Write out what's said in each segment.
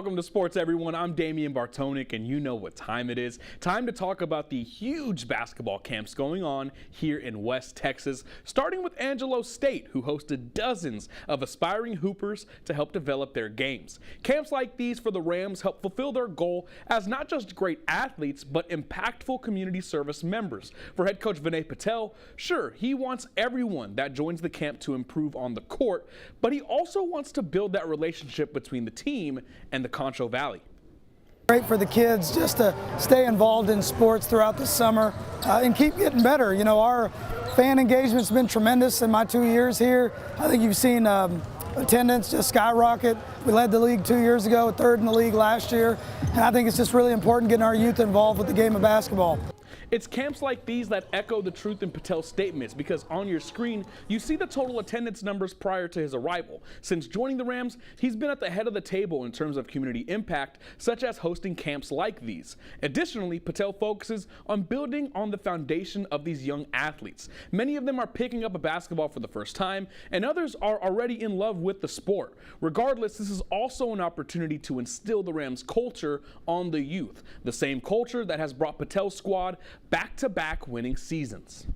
Welcome to Sports, everyone. I'm Damian Bartonic, and you know what time it is. Time to talk about the huge basketball camps going on here in West Texas, starting with Angelo State, who hosted dozens of aspiring hoopers to help develop their games. Camps like these for the Rams help fulfill their goal as not just great athletes, but impactful community service members. For head coach Vinay Patel, sure, he wants everyone that joins the camp to improve on the court, but he also wants to build that relationship between the team and the Concho Valley. Great for the kids just to stay involved in sports throughout the summer and keep getting better. You know, our fan engagement's been tremendous in my 2 years here. I think you've seen attendance just skyrocket. We led the league 2 years ago, third in the league last year, and I think it's just really important getting our youth involved with the game of basketball. It's camps like these that echo the truth in Patel's statements, because on your screen, you see the total attendance numbers prior to his arrival. Since joining the Rams, he's been at the head of the table in terms of community impact, such as hosting camps like these. Additionally, Patel focuses on building on the foundation of these young athletes. Many of them are picking up a basketball for the first time, and others are already in love with the sport. Regardless, this is also an opportunity to instill the Rams culture on the youth, the same culture that has brought Patel's squad back-to-back winning seasons.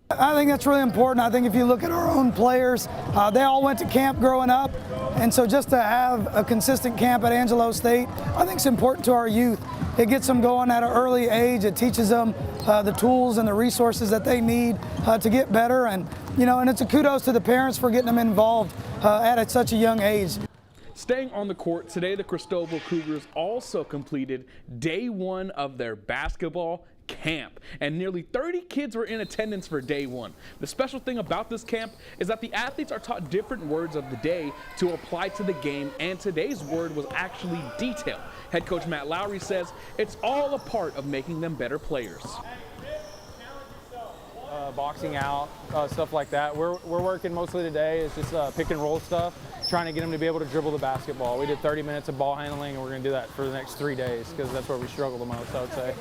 I think that's really important. I think if you look at our own players, they all went to camp growing up, and so just to have a consistent camp at Angelo State, I think it's important to our youth. It gets them going at an early age. It teaches them the tools and the resources that they need to get better, and and it's a kudos to the parents for getting them involved at such a young age. Staying on the court, today the Christoval Cougars also completed day one of their basketball camp, and nearly 30 kids were in attendance for day one. The special thing about this camp is that the athletes are taught different words of the day to apply to the game, and today's word was actually detail. Head coach Matt Lowry says it's all a part of making them better players. Boxing out, stuff like that. We're working mostly today is just pick and roll stuff, trying to get them to be able to dribble the basketball. We did 30 minutes of ball handling, and we're going to do that for the next 3 days because that's where we struggle the most, I would say.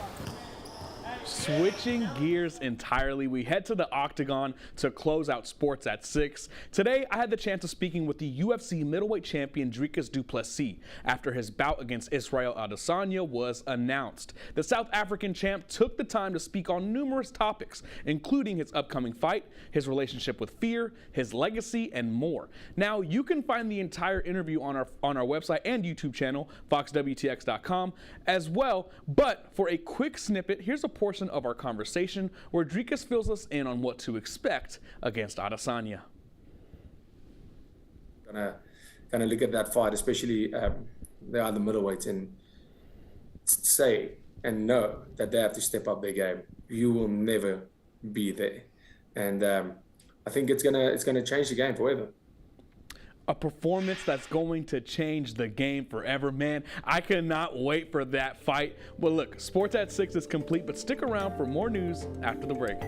Switching gears entirely, we head to the Octagon to close out Sports at 6. Today, I had the chance of speaking with the UFC middleweight champion Dricus du Plessis after his bout against Israel Adesanya was announced. The South African champ took the time to speak on numerous topics, including his upcoming fight, his relationship with fear, his legacy, and more. Now, you can find the entire interview on our website and YouTube channel, foxwtx.com, as well. But for a quick snippet, here's a portion of our conversation where Dricus fills us in on what to expect against Adesanya. Gonna look at that fight, especially the other middleweights, and say and know that they have to step up their game. You will never be there, and I think it's gonna change the game forever. A performance that's going to change the game forever, man. I cannot wait for that fight. Well, look, Sports at 6 is complete, but stick around for more news after the break.